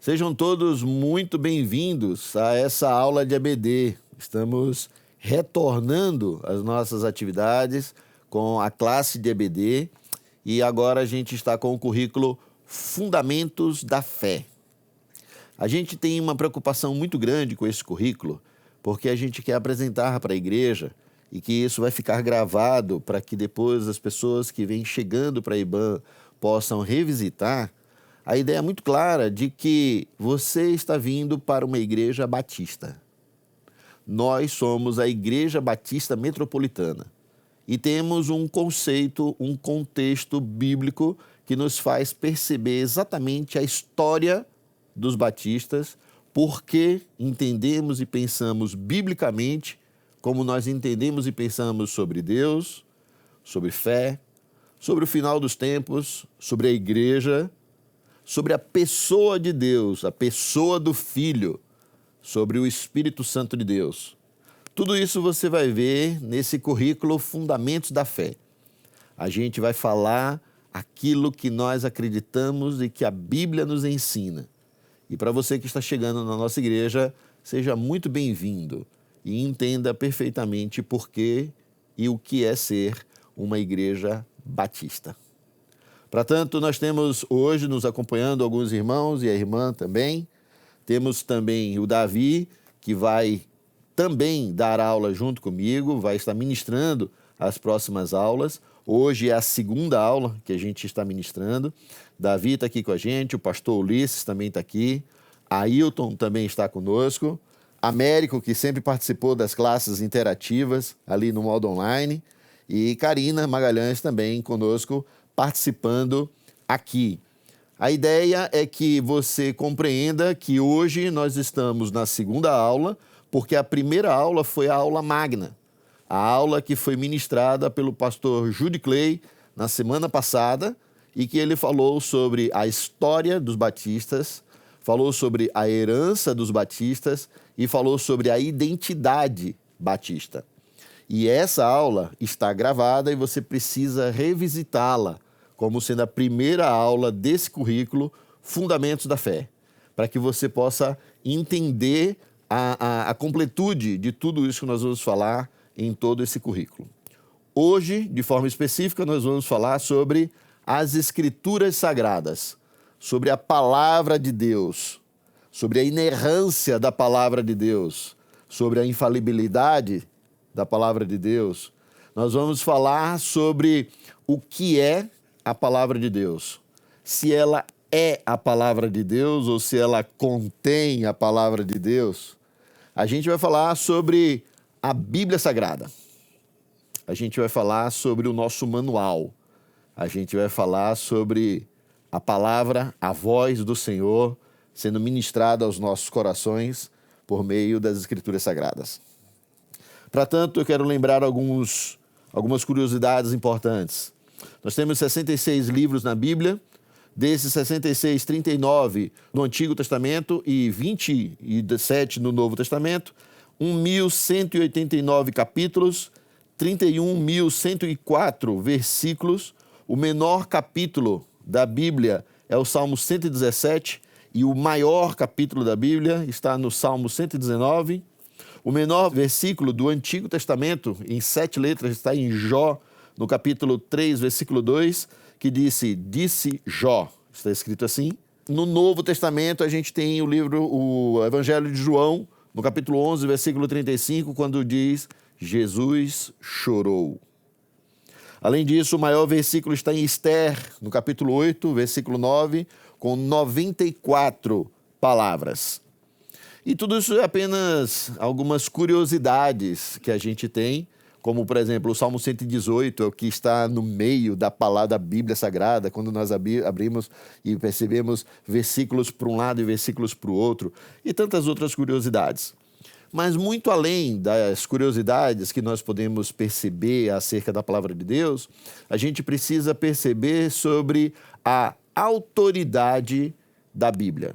Sejam todos muito bem-vindos a essa aula de EBD. Estamos retornando às nossas atividades com a classe de EBD e agora a gente está com o currículo Fundamentos da Fé. A gente tem uma preocupação muito grande com esse currículo porque a gente quer apresentar para a igreja e que isso vai ficar gravado para que depois as pessoas que vêm chegando para a IBAN possam revisitar. A ideia é muito clara de que você está vindo para uma igreja batista. Nós somos a Igreja Batista Metropolitana e temos um conceito, um contexto bíblico que nos faz perceber exatamente a história dos batistas, porque entendemos e pensamos biblicamente como nós entendemos e pensamos sobre Deus, sobre fé, sobre o final dos tempos, sobre a igreja, sobre a pessoa de Deus, a pessoa do Filho, sobre o Espírito Santo de Deus. Tudo isso você vai ver nesse currículo Fundamentos da Fé. A gente vai falar aquilo que nós acreditamos e que a Bíblia nos ensina. E para você que está chegando na nossa igreja, seja muito bem-vindo e entenda perfeitamente por que e o que é ser uma igreja batista. Para tanto, nós temos hoje nos acompanhando alguns irmãos e a irmã também. Temos também o Davi, que vai também dar aula junto comigo, vai estar ministrando as próximas aulas. Hoje é a segunda aula que a gente está ministrando. Davi está aqui com a gente, o pastor Ulisses também está aqui, Ailton também está conosco, Américo, que sempre participou das classes interativas ali no modo online, e Karina Magalhães também conosco, participando aqui. A ideia é que você compreenda que hoje nós estamos na segunda aula, porque a primeira aula foi a aula magna, a aula que foi ministrada pelo pastor Jude Clay na semana passada e que ele falou sobre a história dos batistas, falou sobre a herança dos batistas e falou sobre a identidade batista. E essa aula está gravada e você precisa revisitá-la como sendo a primeira aula desse currículo, Fundamentos da Fé, para que você possa entender a completude de tudo isso que nós vamos falar em todo esse currículo. Hoje, de forma específica, nós vamos falar sobre as Escrituras Sagradas, sobre a Palavra de Deus, sobre a inerrância da Palavra de Deus, sobre a infalibilidade da Palavra de Deus. Nós vamos falar sobre o que é a Palavra de Deus, se ela é a Palavra de Deus ou se ela contém a Palavra de Deus. A gente vai falar sobre a Bíblia Sagrada, a gente vai falar sobre o nosso manual, a gente vai falar sobre a palavra, a voz do Senhor sendo ministrada aos nossos corações por meio das Escrituras Sagradas. Para tanto, eu quero lembrar algumas curiosidades importantes. Nós temos 66 livros na Bíblia, desses 66, 39 no Antigo Testamento e 27 no Novo Testamento, 1.189 capítulos, 31.104 versículos. O menor capítulo da Bíblia é o Salmo 117 e o maior capítulo da Bíblia está no Salmo 119. O menor versículo do Antigo Testamento, em 7 letras, está em Jó, no capítulo 3, versículo 2, que disse Jó. Está escrito assim. No Novo Testamento, a gente tem o Evangelho de João, no capítulo 11, versículo 35, quando diz, Jesus chorou. Além disso, o maior versículo está em Esther, no capítulo 8, versículo 9, com 94 palavras. E tudo isso é apenas algumas curiosidades que a gente tem, como, por exemplo, o Salmo 118, é o que está no meio da palavra da Bíblia Sagrada, quando nós abrimos e percebemos versículos para um lado e versículos para o outro, e tantas outras curiosidades. Mas muito além das curiosidades que nós podemos perceber acerca da palavra de Deus, a gente precisa perceber sobre a autoridade da Bíblia.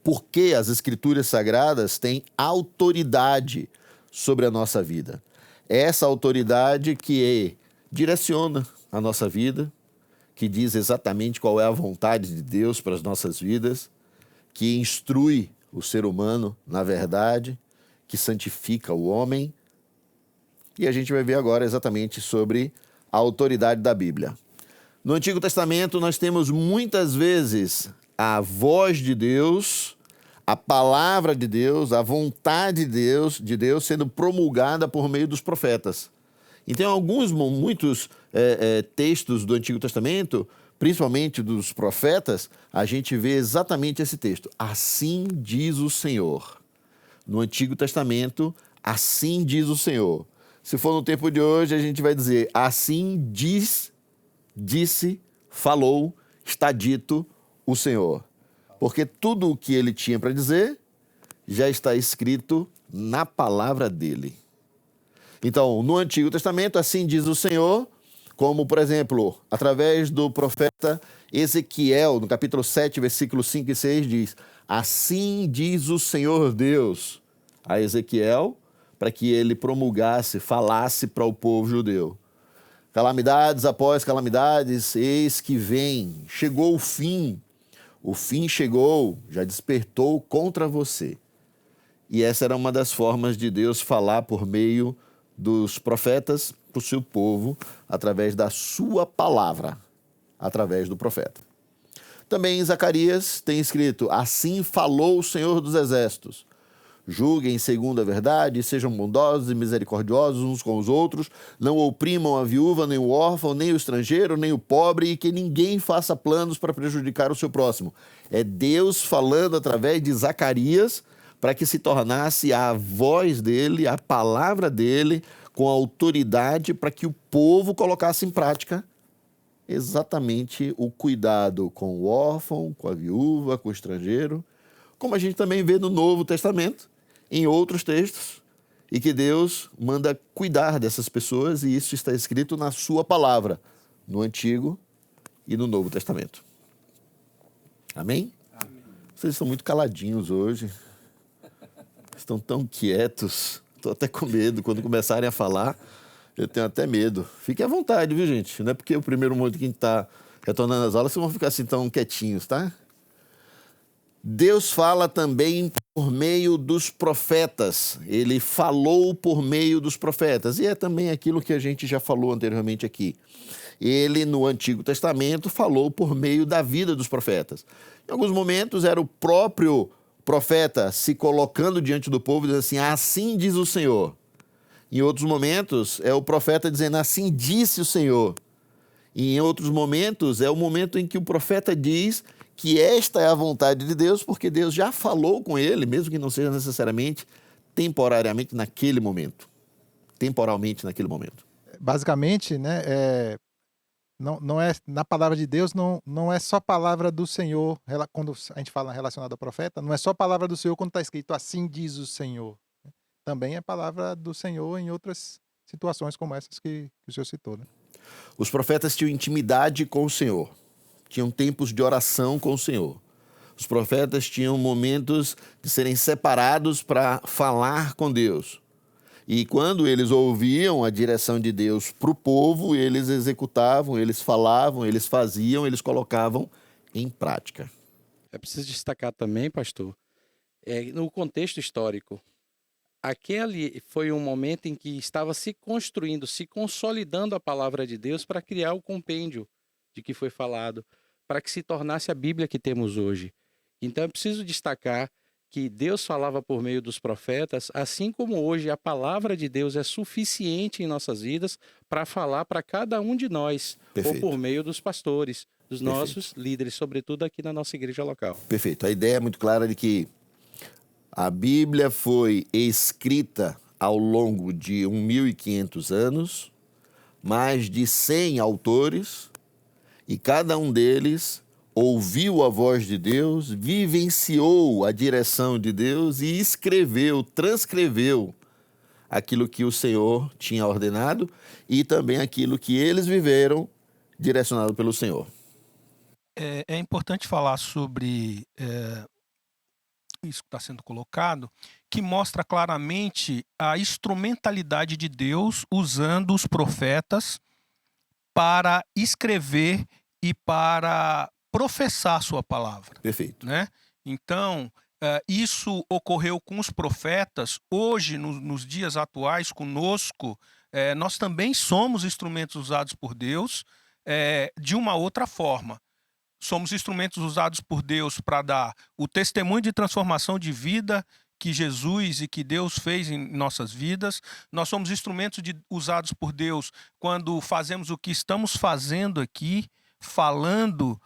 Por que as Escrituras Sagradas têm autoridade sobre a nossa vida? É essa autoridade que direciona a nossa vida, que diz exatamente qual é a vontade de Deus para as nossas vidas, que instrui o ser humano na verdade, que santifica o homem. E a gente vai ver agora exatamente sobre a autoridade da Bíblia. No Antigo Testamento, nós temos muitas vezes a voz de Deus, a palavra de Deus, a vontade de Deus sendo promulgada por meio dos profetas. Então, muitos textos do Antigo Testamento, principalmente dos profetas, a gente vê exatamente esse texto. Assim diz o Senhor. No Antigo Testamento, assim diz o Senhor. Se for no tempo de hoje, a gente vai dizer, assim disse, falou, está dito o Senhor. Porque tudo o que ele tinha para dizer já está escrito na palavra dele. Então, no Antigo Testamento, assim diz o Senhor, como, por exemplo, através do profeta Ezequiel, no capítulo 7, versículos 5 e 6, diz, assim diz o Senhor Deus a Ezequiel, para que ele promulgasse, falasse para o povo judeu. Calamidades após calamidades, eis que vem, chegou o fim chegou, já despertou contra você. E essa era uma das formas de Deus falar por meio dos profetas para o seu povo, através da sua palavra, através do profeta. Também em Zacarias tem escrito, assim falou o Senhor dos Exércitos. Julguem segundo a verdade, sejam bondosos e misericordiosos uns com os outros, não oprimam a viúva, nem o órfão, nem o estrangeiro, nem o pobre, e que ninguém faça planos para prejudicar o seu próximo. É Deus falando através de Zacarias para que se tornasse a voz dele, a palavra dele, com autoridade para que o povo colocasse em prática exatamente o cuidado com o órfão, com a viúva, com o estrangeiro, como a gente também vê no Novo Testamento, em outros textos, e que Deus manda cuidar dessas pessoas, e isso está escrito na sua palavra, no Antigo e no Novo Testamento. Amém? Amém. Vocês estão muito caladinhos hoje, estão tão quietos, estou até com medo, quando começarem a falar, eu tenho até medo. Fiquem à vontade, viu, gente? Não é porque o primeiro momento que a gente está retornando às aulas, vocês vão ficar assim tão quietinhos, tá? Deus fala também por meio dos profetas. Ele falou por meio dos profetas. E é também aquilo que a gente já falou anteriormente aqui. Ele, no Antigo Testamento, falou por meio da vida dos profetas. Em alguns momentos, era o próprio profeta se colocando diante do povo e dizendo assim, assim diz o Senhor. Em outros momentos, é o profeta dizendo, assim disse o Senhor. E em outros momentos, é o momento em que o profeta diz que esta é a vontade de Deus, porque Deus já falou com ele, mesmo que não seja necessariamente temporariamente naquele momento. Temporalmente naquele momento. Basicamente, né, não é, na palavra de Deus, não é só palavra do Senhor, quando a gente fala relacionado ao profeta, não é só palavra do Senhor quando está escrito assim diz o Senhor. Também é palavra do Senhor em outras situações como essas que o Senhor citou, né? Os profetas tinham intimidade com o Senhor, tinham tempos de oração com o Senhor. Os profetas tinham momentos de serem separados para falar com Deus. E quando eles ouviam a direção de Deus para o povo, eles executavam, eles falavam, eles faziam, eles colocavam em prática. É preciso destacar também, pastor, no contexto histórico, aquele foi um momento em que estava se construindo, se consolidando a palavra de Deus para criar o compêndio de que foi falado, para que se tornasse a Bíblia que temos hoje. Então é preciso destacar que Deus falava por meio dos profetas, assim como hoje a palavra de Deus é suficiente em nossas vidas para falar para cada um de nós, Perfeito. ou por meio dos pastores, dos Perfeito. nossos líderes, sobretudo aqui na nossa igreja local. Perfeito. A ideia é muito clara de que a Bíblia foi escrita ao longo de 1.500 anos, mais de 100 autores, e cada um deles ouviu a voz de Deus, vivenciou a direção de Deus e escreveu, transcreveu aquilo que o Senhor tinha ordenado e também aquilo que eles viveram direcionado pelo Senhor. É importante falar sobre isso que está sendo colocado, que mostra claramente a instrumentalidade de Deus usando os profetas para escrever e para professar sua palavra. Perfeito. Né? Então, isso ocorreu com os profetas. Hoje, nos dias atuais, conosco, nós também somos instrumentos usados por Deus de uma outra forma. Somos instrumentos usados por Deus para dar o testemunho de transformação de vida que Jesus e que Deus fez em nossas vidas. Nós somos instrumentos usados por Deus quando fazemos o que estamos fazendo aqui, falando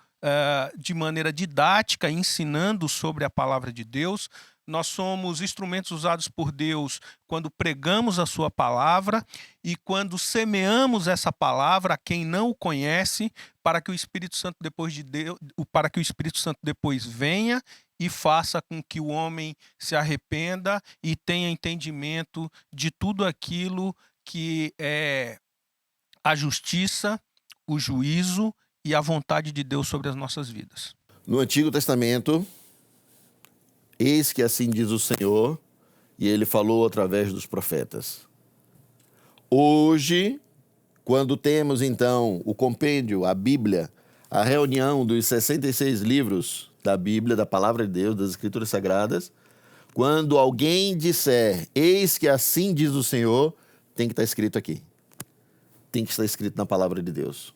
de maneira didática, ensinando sobre a palavra de Deus. Nós somos instrumentos usados por Deus quando pregamos a sua palavra e quando semeamos essa palavra a quem não o conhece, para que o Espírito Santo depois venha e faça com que o homem se arrependa e tenha entendimento de tudo aquilo que é a justiça, o juízo e a vontade de Deus sobre as nossas vidas. No Antigo Testamento, eis que assim diz o Senhor, e ele falou através dos profetas. Hoje, quando temos então o compêndio, a Bíblia, a reunião dos 66 livros da Bíblia, da Palavra de Deus, das Escrituras Sagradas, quando alguém disser, eis que assim diz o Senhor, tem que estar escrito aqui. Tem que estar escrito na Palavra de Deus.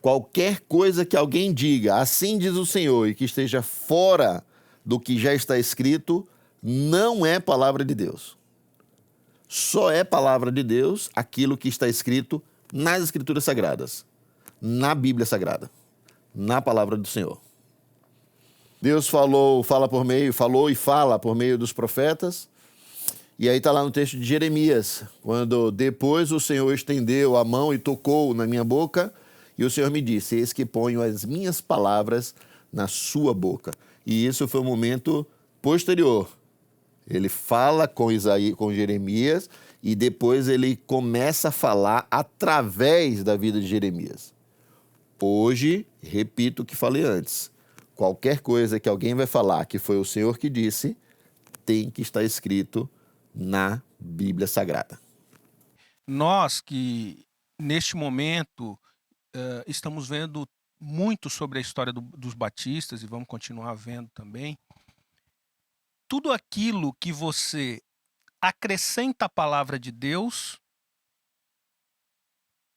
Qualquer coisa que alguém diga, assim diz o Senhor, e que esteja fora do que já está escrito, não é palavra de Deus. Só é palavra de Deus aquilo que está escrito nas Escrituras Sagradas, na Bíblia Sagrada, na palavra do Senhor. Deus falou e fala por meio dos profetas, e aí está lá no texto de Jeremias, quando depois o Senhor estendeu a mão e tocou na minha boca, e o Senhor me disse, eis que ponho as minhas palavras na sua boca. E isso foi um momento posterior. Ele fala com Jeremias e depois ele começa a falar através da vida de Jeremias. Hoje, repito o que falei antes, qualquer coisa que alguém vai falar que foi o Senhor que disse, tem que estar escrito na Bíblia Sagrada. Nós que, neste momento, estamos vendo muito sobre a história dos batistas e vamos continuar vendo também. Tudo aquilo que você acrescenta à palavra de Deus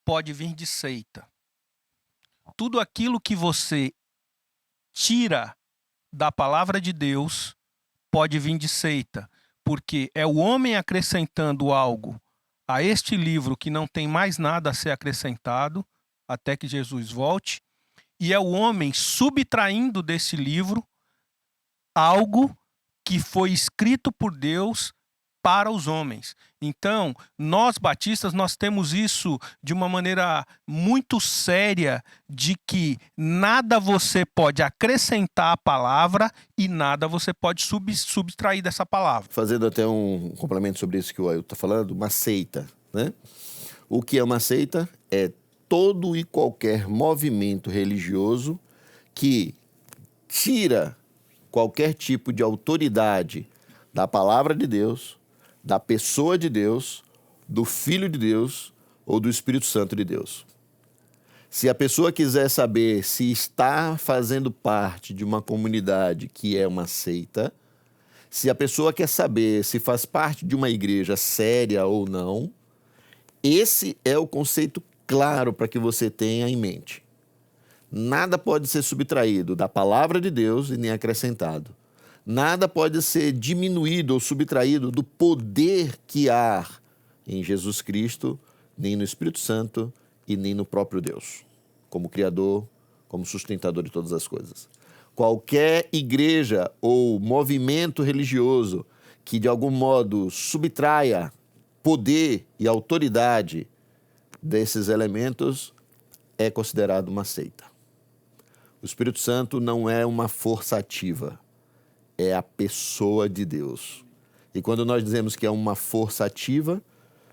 pode vir de seita. Tudo aquilo que você tira da palavra de Deus pode vir de seita, porque é o homem acrescentando algo a este livro que não tem mais nada a ser acrescentado até que Jesus volte, e é o homem subtraindo desse livro algo que foi escrito por Deus para os homens. Então, nós batistas, nós temos isso de uma maneira muito séria, de que nada você pode acrescentar à palavra e nada você pode subtrair dessa palavra. Fazendo até um complemento sobre isso que o Ailton está falando, uma seita, né? O que é uma seita? É todo e qualquer movimento religioso que tira qualquer tipo de autoridade da palavra de Deus, da pessoa de Deus, do Filho de Deus ou do Espírito Santo de Deus. Se a pessoa quiser saber se está fazendo parte de uma comunidade que é uma seita, se a pessoa quer saber se faz parte de uma igreja séria ou não, esse é o conceito claro para que você tenha em mente. Nada pode ser subtraído da palavra de Deus e nem acrescentado. Nada pode ser diminuído ou subtraído do poder que há em Jesus Cristo, nem no Espírito Santo e nem no próprio Deus, como Criador, como sustentador de todas as coisas. Qualquer igreja ou movimento religioso que de algum modo subtraia poder e autoridade desses elementos é considerado uma seita. O Espírito Santo não é uma força ativa, é a pessoa de Deus. E quando nós dizemos que é uma força ativa,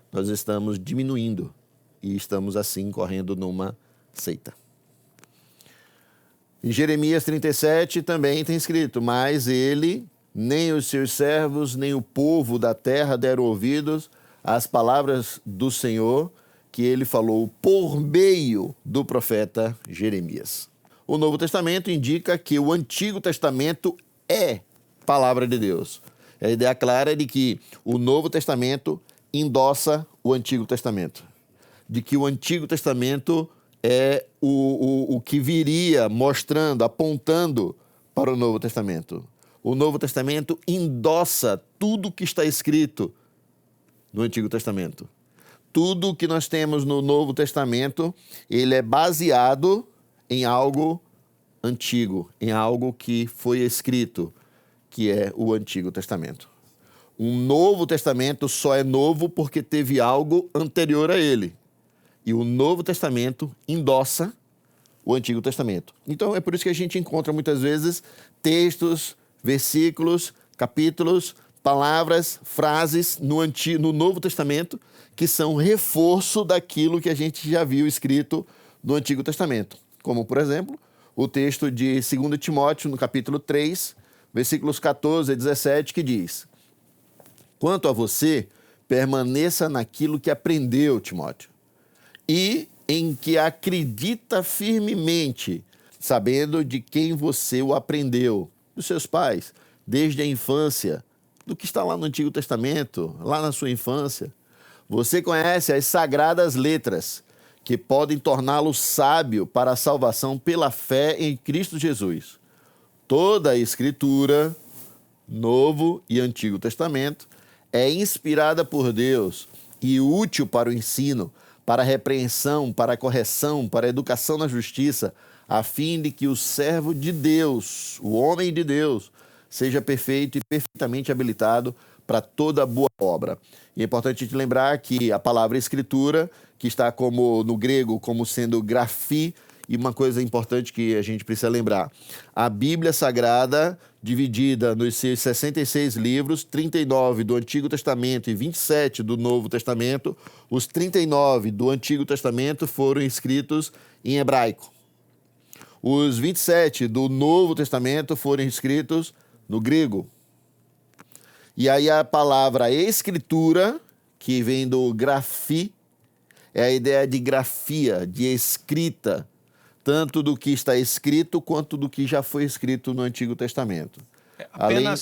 nós estamos diminuindo e estamos assim correndo numa seita. Em Jeremias 37 também tem escrito, mas ele, nem os seus servos, nem o povo da terra deram ouvidos às palavras do Senhor que ele falou por meio do profeta Jeremias. O Novo Testamento indica que o Antigo Testamento é palavra de Deus. A ideia clara é de que o Novo Testamento endossa o Antigo Testamento. De que o Antigo Testamento é o que viria mostrando, apontando para o Novo Testamento. O Novo Testamento endossa tudo que está escrito no Antigo Testamento. Tudo que nós temos no Novo Testamento, ele é baseado em algo antigo, em algo que foi escrito, que é o Antigo Testamento. Um Novo Testamento só é novo porque teve algo anterior a ele. E o Novo Testamento endossa o Antigo Testamento. Então, é por isso que a gente encontra muitas vezes textos, versículos, capítulos, palavras, frases no Novo Testamento que são reforço daquilo que a gente já viu escrito no Antigo Testamento. Como, por exemplo, o texto de 2 Timóteo, no capítulo 3, versículos 14 a 17, que diz: quanto a você, permaneça naquilo que aprendeu, Timóteo, e em que acredita firmemente, sabendo de quem você o aprendeu, dos seus pais, desde a infância, do que está lá no Antigo Testamento, lá na sua infância. Você conhece as sagradas letras, que podem torná-lo sábio para a salvação pela fé em Cristo Jesus. Toda a Escritura, Novo e Antigo Testamento, é inspirada por Deus e útil para o ensino, para a repreensão, para a correção, para a educação na justiça, a fim de que o servo de Deus, o homem de Deus, seja perfeito e perfeitamente habilitado para toda boa obra. E é importante te lembrar que a palavra escritura, que está como no grego como sendo grafí, e uma coisa importante que a gente precisa lembrar, a Bíblia Sagrada, dividida nos seus 66 livros, 39 do Antigo Testamento e 27 do Novo Testamento, os 39 do Antigo Testamento foram escritos em hebraico. Os 27 do Novo Testamento foram escritos no grego. E aí a palavra escritura, que vem do grafí, é a ideia de grafia, de escrita, tanto do que está escrito quanto do que já foi escrito no Antigo Testamento.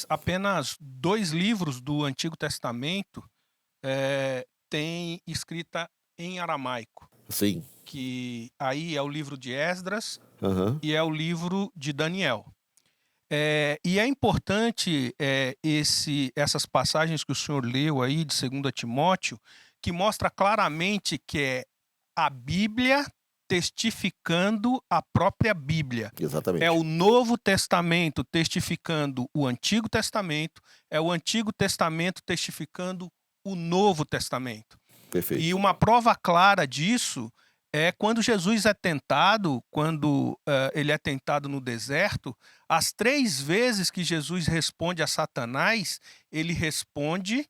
Apenas 2 livros do Antigo Testamento têm escrita em aramaico. Sim. Que aí é o livro de Esdras Uhum. e é o livro de Daniel. E é importante essas passagens que o senhor leu aí de 2 Timóteo, que mostra claramente que é a Bíblia testificando a própria Bíblia. Exatamente. É o Novo Testamento testificando o Antigo Testamento, é o Antigo Testamento testificando o Novo Testamento. Perfeito. E uma prova clara disso é quando Jesus é tentado, quando ele é tentado no deserto, as 3 vezes que Jesus responde a Satanás, ele responde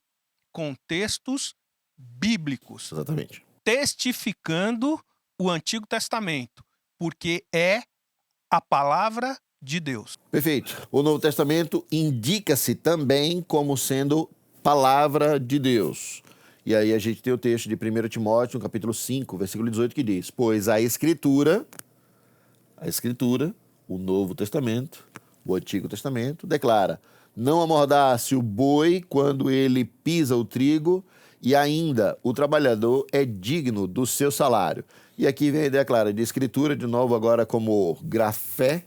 com textos bíblicos, Exatamente. testificando o Antigo Testamento, porque é a palavra de Deus. Perfeito. O Novo Testamento indica-se também como sendo palavra de Deus. E aí a gente tem o texto de 1 Timóteo, no capítulo 5, versículo 18, que diz: pois a Escritura, o Novo Testamento, o Antigo Testamento, declara: não amordace o boi quando ele pisa o trigo, e ainda o trabalhador é digno do seu salário. E aqui vem a ideia clara de Escritura, de novo agora como grafé,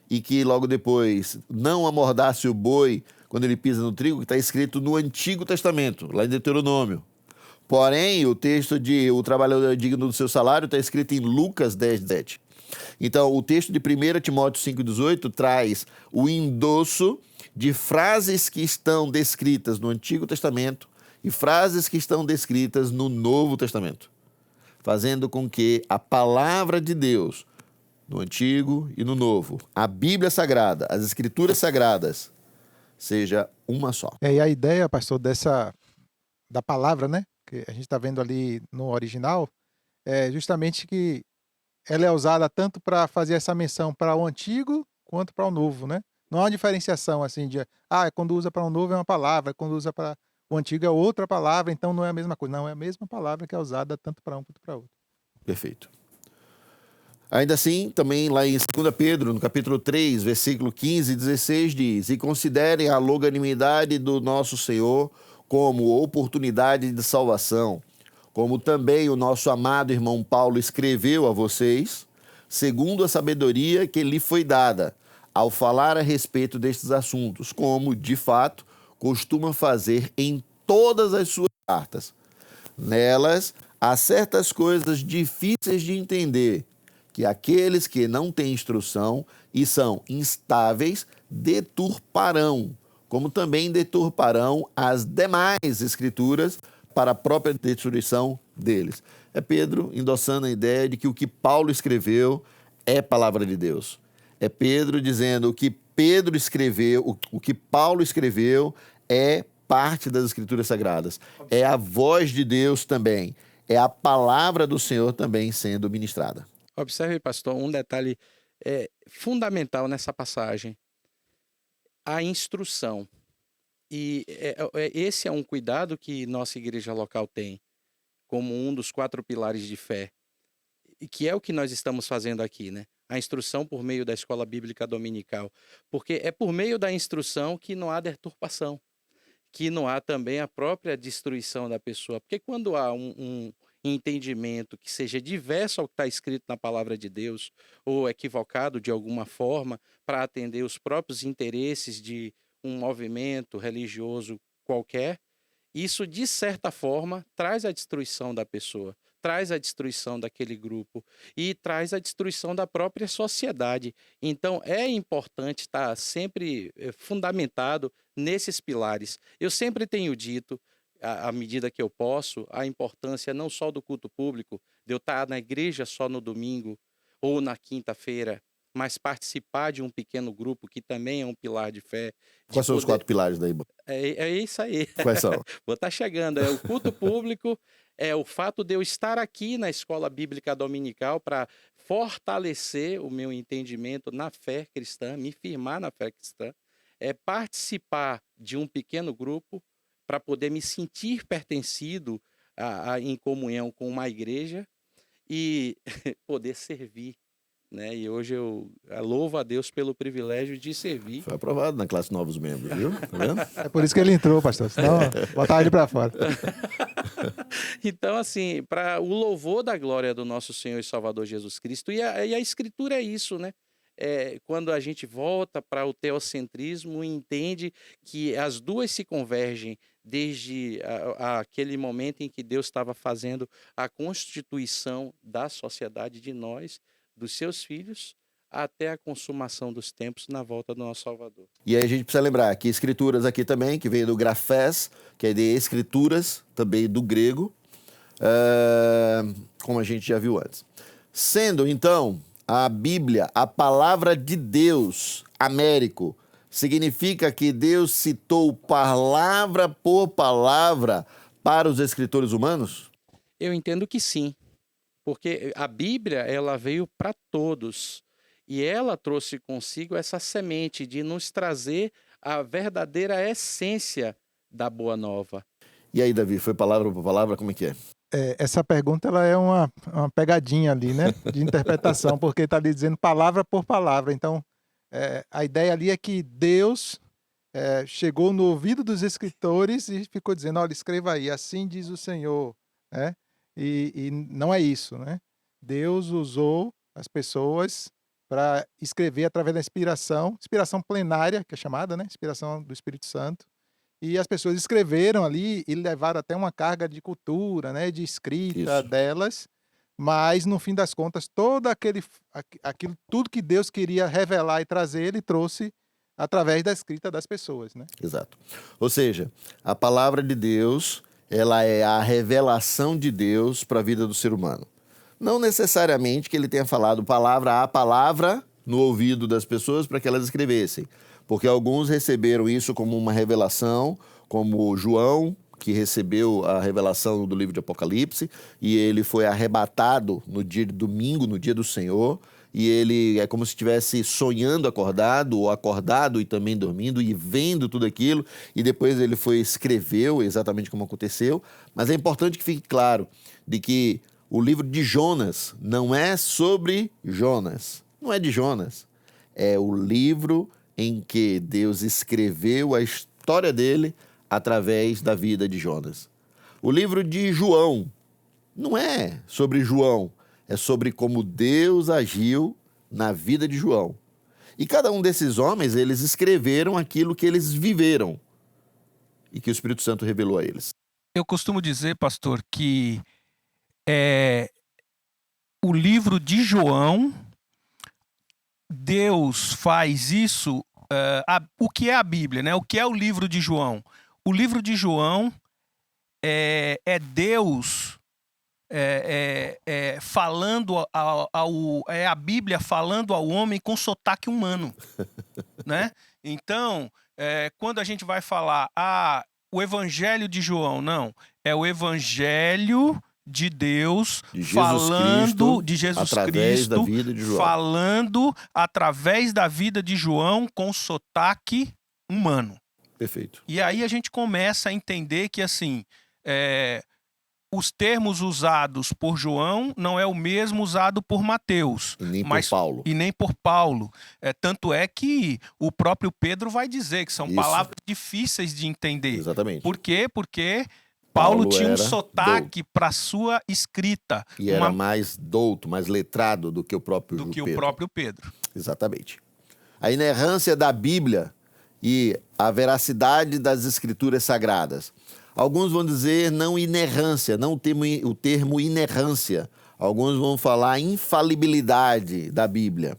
e que logo depois, não amordace o boi quando ele pisa no trigo, que está escrito no Antigo Testamento, lá em Deuteronômio. Porém, o texto de o trabalhador é digno do seu salário está escrito em Lucas 10:7. Então, o texto de 1 Timóteo 5:18 traz o endosso de frases que estão descritas no Antigo Testamento e frases que estão descritas no Novo Testamento, fazendo com que a palavra de Deus, no Antigo e no Novo, a Bíblia Sagrada, as Escrituras Sagradas, seja uma só. E a ideia, pastor, da palavra, né, que a gente está vendo ali no original, é justamente que ela é usada tanto para fazer essa menção para o antigo quanto para o novo, né? Não há uma diferenciação assim de, quando usa para o novo é uma palavra, quando usa para o antigo é outra palavra, então não é a mesma coisa. Não, é a mesma palavra que é usada tanto para um quanto para outro. Perfeito. Ainda assim, também lá em 2 Pedro, no capítulo 3, versículo 15 e 16, diz: E considerem a longanimidade do nosso Senhor como oportunidade de salvação, como também o nosso amado irmão Paulo escreveu a vocês, segundo a sabedoria que lhe foi dada, ao falar a respeito destes assuntos, como, de fato, costuma fazer em todas as suas cartas. Nelas, há certas coisas difíceis de entender, que aqueles que não têm instrução e são instáveis deturparão, como também deturparão as demais escrituras para a própria destruição deles. É Pedro endossando a ideia de que o que Paulo escreveu é palavra de Deus. É Pedro dizendo o que Pedro escreveu, o que Paulo escreveu é parte das escrituras sagradas. É a voz de Deus também. É a palavra do Senhor também sendo ministrada. Observe, pastor, um detalhe fundamental nessa passagem. A instrução. E esse é um cuidado que nossa igreja local tem, como um dos 4 pilares de fé, e que é o que nós estamos fazendo aqui, né? A instrução por meio da escola bíblica dominical. Porque é por meio da instrução que não há deturpação, que não há também a própria destruição da pessoa. Porque quando há um entendimento que seja diverso ao que está escrito na palavra de Deus, ou equivocado de alguma forma, para atender os próprios interesses de um movimento religioso qualquer, isso, de certa forma, traz a destruição da pessoa, traz a destruição daquele grupo e traz a destruição da própria sociedade. Então, é importante estar sempre fundamentado nesses pilares. Eu sempre tenho dito, à medida que eu posso, a importância não só do culto público, de eu estar na igreja só no domingo ou na quinta-feira, mas participar de um pequeno grupo, que também é um pilar de fé. Quais são os 4 pilares daí? É isso aí. Quais são? Vou estar chegando. É o culto público, é o fato de eu estar aqui na escola bíblica dominical para fortalecer o meu entendimento na fé cristã, me firmar na fé cristã, é participar de um pequeno grupo para poder me sentir pertencido em comunhão com uma igreja e poder servir. Né? E hoje eu louvo a Deus pelo privilégio de servir. Foi aprovado na classe Novos Membros, viu? Tá vendo? É por isso que ele entrou, pastor. Senão, botar ele para fora. Então, assim, para o louvor da glória do nosso Senhor e Salvador Jesus Cristo. E a Escritura é isso, né? Quando a gente volta para o teocentrismo e entende que as duas se convergem desde aquele momento em que Deus estava fazendo a constituição da sociedade de nós, dos seus filhos, até a consumação dos tempos na volta do nosso Salvador. E aí a gente precisa lembrar que escrituras aqui também, que veio do grafés, que é de escrituras, também do grego, como a gente já viu antes. Sendo, então, a Bíblia, a palavra de Deus, Américo, significa que Deus citou palavra por palavra para os escritores humanos? Eu entendo que sim, porque a Bíblia ela veio para todos e ela trouxe consigo essa semente de nos trazer a verdadeira essência da Boa Nova. E aí, Davi, foi palavra por palavra? Como é que é? Essa pergunta ela é uma pegadinha ali, né, de interpretação, porque está ali dizendo palavra por palavra. Então, a ideia ali é que Deus chegou no ouvido dos escritores e ficou dizendo, olha, escreva aí, assim diz o Senhor, né? E não é isso, né? Deus usou as pessoas para escrever através da inspiração plenária, que é chamada, né? Inspiração do Espírito Santo. E as pessoas escreveram ali e levaram até uma carga de cultura, né? De escrita Isso. delas. Mas, no fim das contas, tudo que Deus queria revelar e trazer, ele trouxe através da escrita das pessoas, né? Exato. Ou seja, a palavra de Deus, ela é a revelação de Deus para a vida do ser humano. Não necessariamente que ele tenha falado palavra a palavra no ouvido das pessoas para que elas escrevessem, porque alguns receberam isso como uma revelação, como João, que recebeu a revelação do livro de Apocalipse, e ele foi arrebatado no dia de domingo, no dia do Senhor, e ele é como se estivesse sonhando acordado, ou acordado e também dormindo, e vendo tudo aquilo, e depois ele escreveu exatamente como aconteceu. Mas é importante que fique claro de que O livro de Jonas não é sobre Jonas. Não é de Jonas. É o livro em que Deus escreveu a história dele através da vida de Jonas. O livro de João não é sobre João. É sobre como Deus agiu na vida de João. E cada um desses homens, eles escreveram aquilo que eles viveram e que o Espírito Santo revelou a eles. Eu costumo dizer, pastor, que o livro de João, Deus faz isso. O que é a Bíblia, né? O que é o livro de João? O livro de João é Deus falando é a Bíblia falando ao homem com sotaque humano, né? Então, quando a gente vai falar o Evangelho de João, não, é o Evangelho de Deus falando de Jesus através Cristo, da vida de João. falando através da vida de João com sotaque humano. Perfeito. E aí a gente começa a entender que, assim, os termos usados por João não é o mesmo usado por Mateus. E nem por Paulo. E nem por Paulo. Tanto é que o próprio Pedro vai dizer que são palavras difíceis de entender. Exatamente. Por quê? Porque Paulo tinha um era sotaque para sua escrita. E era mais douto, mais letrado do que o próprio Pedro. O próprio Pedro. Exatamente. A inerrância da Bíblia e a veracidade das Escrituras Sagradas. Alguns vão dizer não inerrância, não o termo inerrância. Alguns vão falar infalibilidade da Bíblia.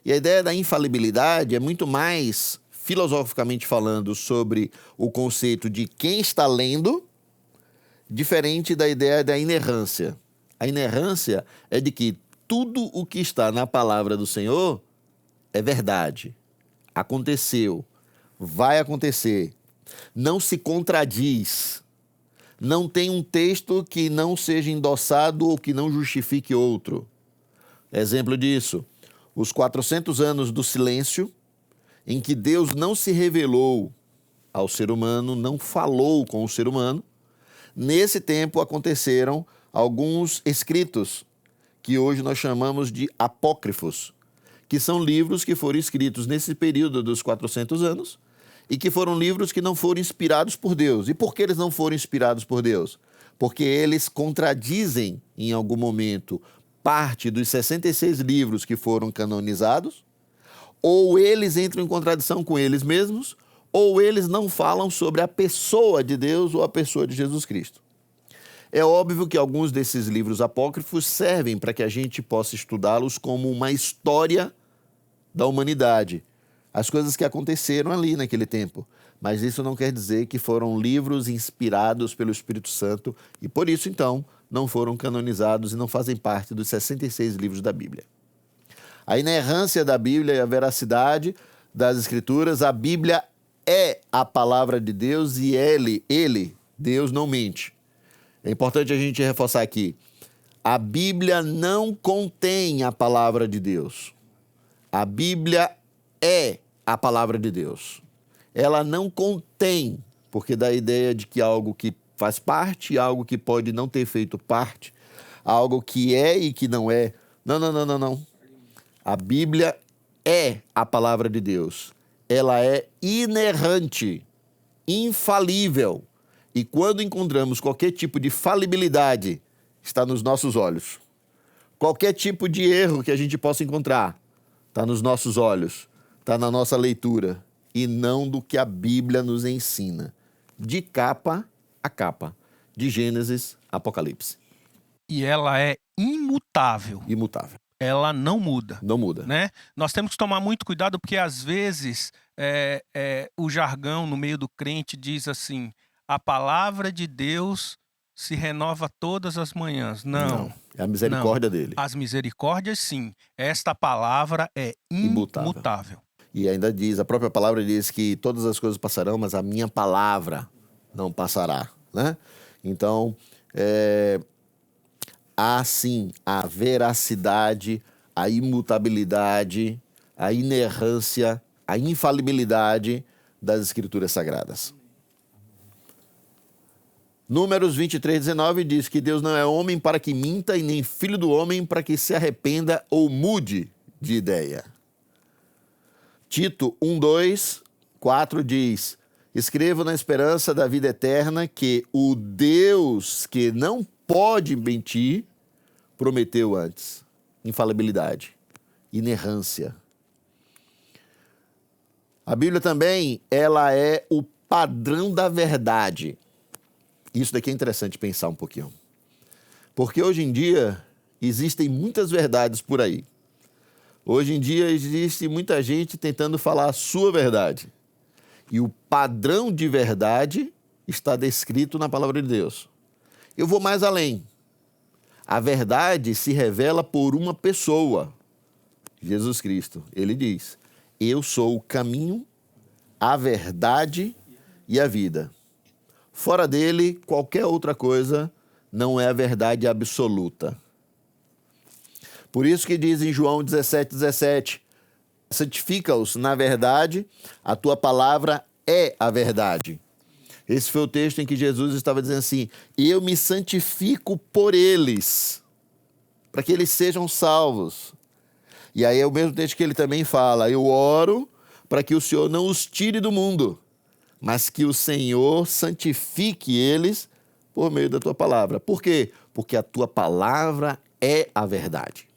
E a ideia da infalibilidade é muito mais, filosoficamente falando, sobre o conceito de quem está lendo, diferente da ideia da inerrância. A inerrância é de que tudo o que está na palavra do Senhor é verdade, aconteceu, vai acontecer. Não se contradiz, não tem um texto que não seja endossado ou que não justifique outro. Exemplo disso, os 400 anos do silêncio, em que Deus não se revelou ao ser humano, não falou com o ser humano. Nesse tempo aconteceram alguns escritos, que hoje nós chamamos de apócrifos, que são livros que foram escritos nesse período dos 400 anos, e que foram livros que não foram inspirados por Deus. E por que eles não foram inspirados por Deus? Porque eles contradizem, em algum momento, parte dos 66 livros que foram canonizados, ou eles entram em contradição com eles mesmos, ou eles não falam sobre a pessoa de Deus ou a pessoa de Jesus Cristo. É óbvio que alguns desses livros apócrifos servem para que a gente possa estudá-los como uma história da humanidade, as coisas que aconteceram ali naquele tempo. Mas isso não quer dizer que foram livros inspirados pelo Espírito Santo e, por isso, então, não foram canonizados e não fazem parte dos 66 livros da Bíblia. A inerrância da Bíblia e a veracidade das Escrituras, a Bíblia é a palavra de Deus e Deus, não mente. É importante a gente reforçar aqui. A Bíblia não contém a palavra de Deus. A Bíblia é a palavra de Deus. Ela não contém, porque dá a ideia de que algo que faz parte, algo que pode não ter feito parte, algo que é e que não é. Não. A Bíblia é a palavra de Deus. Ela é inerrante, infalível. E quando encontramos qualquer tipo de falibilidade, está nos nossos olhos. Qualquer tipo de erro que a gente possa encontrar, está nos nossos olhos, está na nossa leitura, e não do que a Bíblia nos ensina, de capa a capa, de Gênesis a Apocalipse. E ela é imutável. Imutável. Ela não muda. Não muda. Né? Nós temos que tomar muito cuidado porque, às vezes, o jargão no meio do crente diz assim: a palavra de Deus se renova todas as manhãs. Não. É a misericórdia dele. As misericórdias, sim. Esta palavra é imutável. E ainda diz, a própria palavra diz que todas as coisas passarão, mas a minha palavra não passará. Né? Então, há sim a veracidade, a imutabilidade, a inerrância, a infalibilidade das Escrituras Sagradas. Números 23:19 diz que Deus não é homem para que minta e nem filho do homem para que se arrependa ou mude de ideia. Tito 1:2-4 diz: escrevo na esperança da vida eterna que o Deus que não pode mentir prometeu antes. Infalibilidade, inerrância. A Bíblia também, ela é o padrão da verdade. Isso daqui é interessante pensar um pouquinho. Porque hoje em dia existem muitas verdades por aí. Hoje em dia existe muita gente tentando falar a sua verdade. E o padrão de verdade está descrito na palavra de Deus. Eu vou mais além. A verdade se revela por uma pessoa, Jesus Cristo. Ele diz: eu sou o caminho, a verdade e a vida. Fora dele, qualquer outra coisa não é a verdade absoluta. Por isso que diz em João 17:17, santifica-os na verdade, a tua palavra é a verdade. Esse foi o texto em que Jesus estava dizendo assim: eu me santifico por eles, para que eles sejam salvos. E aí é o mesmo texto que ele também fala: eu oro para que o Senhor não os tire do mundo, mas que o Senhor santifique eles por meio da tua palavra. Por quê? Porque a tua palavra é a verdade.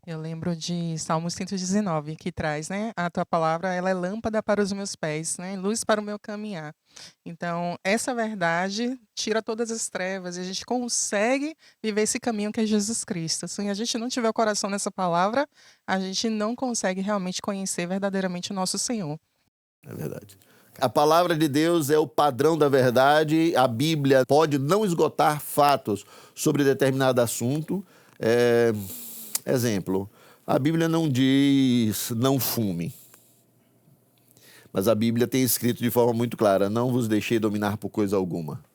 Eu lembro de Salmo 119, que traz, né? A tua palavra, ela é lâmpada para os meus pés, né? Luz para o meu caminhar. Então, essa verdade tira todas as trevas e a gente consegue viver esse caminho que é Jesus Cristo. Se a gente não tiver o coração nessa palavra, a gente não consegue realmente conhecer verdadeiramente o nosso Senhor. É verdade. A palavra de Deus é o padrão da verdade. A Bíblia pode não esgotar fatos sobre determinado assunto. Exemplo, a Bíblia não diz não fume. Mas a Bíblia tem escrito de forma muito clara: não vos deixei dominar por coisa alguma.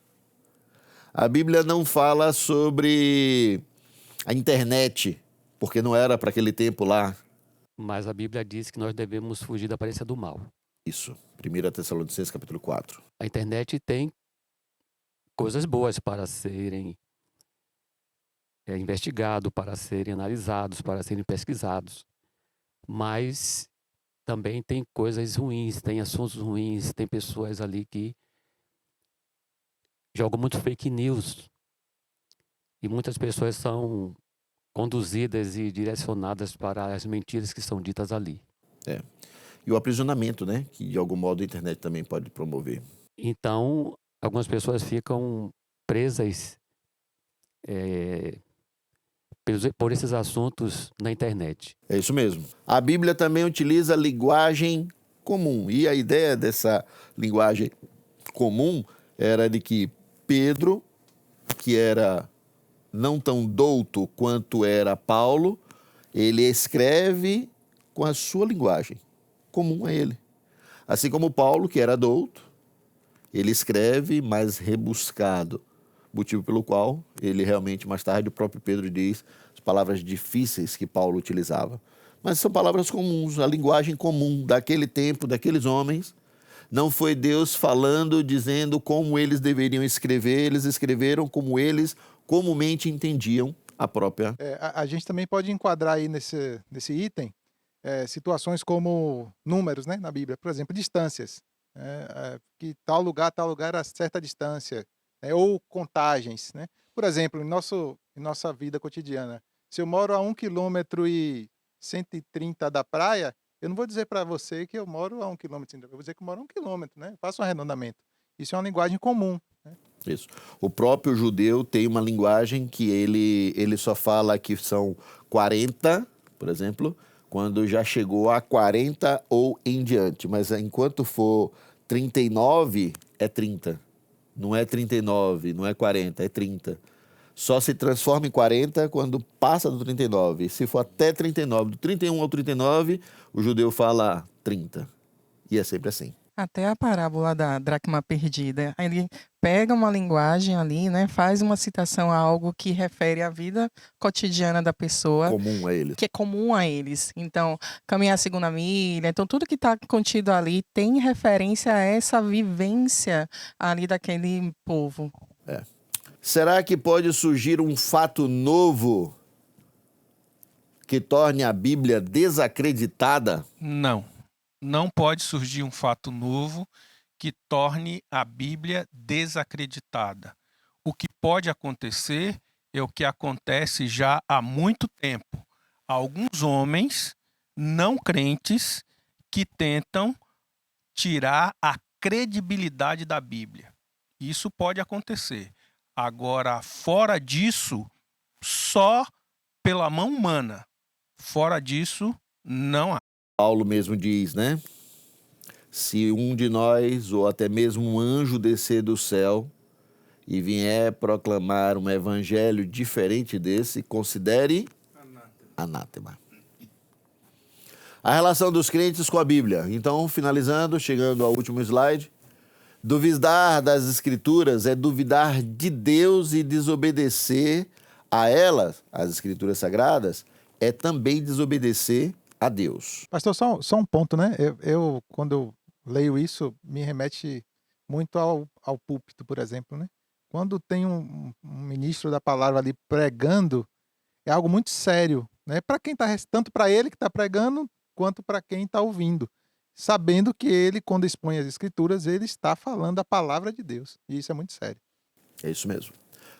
A Bíblia não fala sobre a internet, porque não era para aquele tempo lá. Mas a Bíblia diz que nós devemos fugir da aparência do mal. Isso, 1 Tessalonicenses capítulo 4. A internet tem coisas boas para serem investigados, para serem analisados, para serem pesquisados. Mas também tem coisas ruins, tem assuntos ruins, tem pessoas ali que jogam muito fake news. E muitas pessoas são conduzidas e direcionadas para as mentiras que são ditas ali. E o aprisionamento, né? Que de algum modo a internet também pode promover. Então, algumas pessoas ficam presas por esses assuntos na internet. É isso mesmo. A Bíblia também utiliza linguagem comum. E a ideia dessa linguagem comum era de que Pedro, que era não tão douto quanto era Paulo, ele escreve com a sua linguagem comum a ele. Assim como Paulo, que era douto, ele escreve mais rebuscado, motivo pelo qual ele realmente, mais tarde, o próprio Pedro diz as palavras difíceis que Paulo utilizava. Mas são palavras comuns, a linguagem comum daquele tempo, daqueles homens. Não foi Deus falando, dizendo como eles deveriam escrever, eles escreveram como eles comumente entendiam a própria. A gente também pode enquadrar aí nesse item situações como números, né, na Bíblia. Por exemplo, distâncias. Que tal lugar a certa distância. Ou contagens, né? Por exemplo, em nossa vida cotidiana, se eu moro a 1 km e 130 da praia, eu não vou dizer para você que eu moro a 1 km, eu vou dizer que eu moro a 1 km, né? Faço um arredondamento. Isso é uma linguagem comum, né? Isso. O próprio judeu tem uma linguagem que ele só fala que são 40, por exemplo, quando já chegou a 40 ou em diante. Mas enquanto for 39, é 30. Não é 39, não é 40, é 30. Só se transforma em 40 quando passa do 39. Se for até 39, do 31 ao 39, o judeu fala 30. E é sempre assim. Até a parábola da dracma perdida. Ele pega uma linguagem ali, né? Faz uma citação a algo que refere à vida cotidiana da pessoa, Comum a eles. que é comum a eles. Então, caminhar a segunda milha. Então, tudo que está contido ali tem referência a essa vivência ali daquele povo. Será que pode surgir um fato novo que torne a Bíblia desacreditada? Não. Não pode surgir um fato novo que torne a Bíblia desacreditada. O que pode acontecer é o que acontece já há muito tempo. Alguns homens não crentes que tentam tirar a credibilidade da Bíblia. Isso pode acontecer. Agora, fora disso, só pela mão humana. Fora disso, não há. Paulo mesmo diz, né? Se um de nós, ou até mesmo um anjo descer do céu e vier proclamar um evangelho diferente desse, considere anátema. A relação dos crentes com a Bíblia. Então, finalizando, chegando ao último slide. Duvidar das Escrituras é duvidar de Deus, e desobedecer a elas, as Escrituras Sagradas, é também desobedecer a Deus. Pastor, só um ponto, né? Quando eu leio isso, me remete muito ao púlpito, por exemplo, né? Quando tem um ministro da palavra ali pregando, é algo muito sério, né? Para quem tanto para ele que está pregando, quanto para quem está ouvindo, sabendo que ele, quando expõe as escrituras, ele está falando a palavra de Deus. E isso é muito sério. É isso mesmo.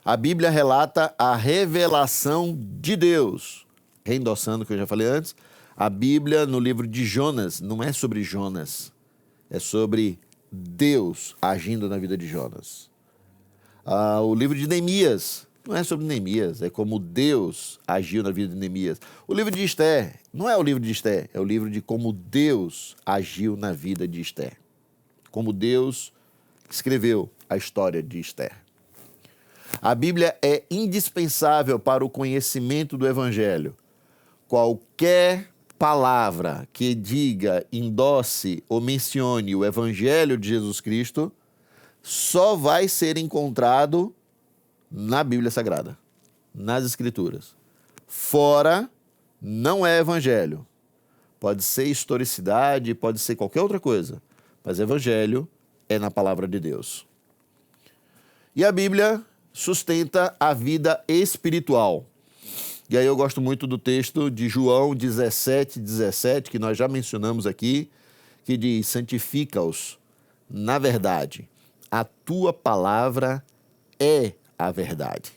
A Bíblia relata a revelação de Deus. Reendossando o que eu já falei antes, a Bíblia, no livro de Jonas, não é sobre Jonas, é sobre Deus agindo na vida de Jonas. O livro de Neemias não é sobre Neemias, é como Deus agiu na vida de Neemias. O livro de Esther não é o livro de Esther, é o livro de como Deus agiu na vida de Esther. Como Deus escreveu a história de Esther. A Bíblia é indispensável para o conhecimento do Evangelho. Qualquer palavra que diga, endosse ou mencione o Evangelho de Jesus Cristo só vai ser encontrado na Bíblia Sagrada, nas Escrituras. Fora, não é Evangelho. Pode ser historicidade, pode ser qualquer outra coisa, mas Evangelho é na palavra de Deus. E a Bíblia sustenta a vida espiritual. E aí eu gosto muito do texto de João 17:17, que nós já mencionamos aqui, que diz: santifica-os na verdade. A tua palavra é a verdade.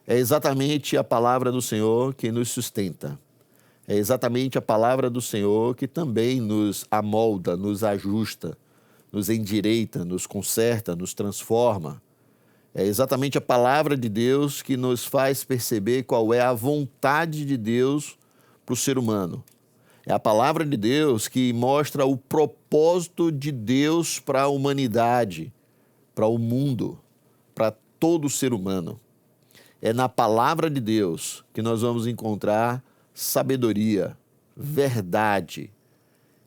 É exatamente a palavra do Senhor que nos sustenta. É exatamente a palavra do Senhor que também nos amolda, nos ajusta, nos endireita, nos conserta, nos transforma. É exatamente a palavra de Deus que nos faz perceber qual é a vontade de Deus para o ser humano. É a palavra de Deus que mostra o propósito de Deus para a humanidade, para o mundo, para todo ser humano. É na palavra de Deus que nós vamos encontrar sabedoria, verdade.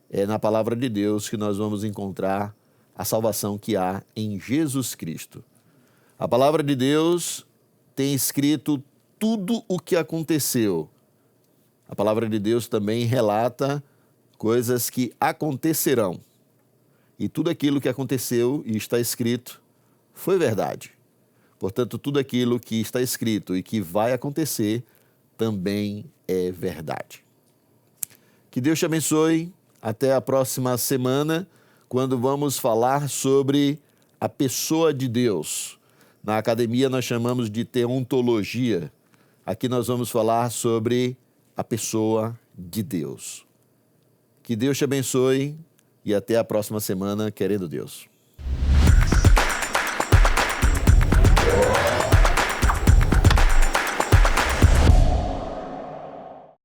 É na palavra de Deus que nós vamos encontrar a salvação que há em Jesus Cristo. A palavra de Deus tem escrito tudo o que aconteceu. A palavra de Deus também relata coisas que acontecerão. E tudo aquilo que aconteceu e está escrito foi verdade. Portanto, tudo aquilo que está escrito e que vai acontecer também é verdade. Que Deus te abençoe. Até a próxima semana, quando vamos falar sobre a pessoa de Deus. Na academia nós chamamos de teontologia. Aqui nós vamos falar sobre a pessoa de Deus. Que Deus te abençoe e até a próxima semana, querendo Deus.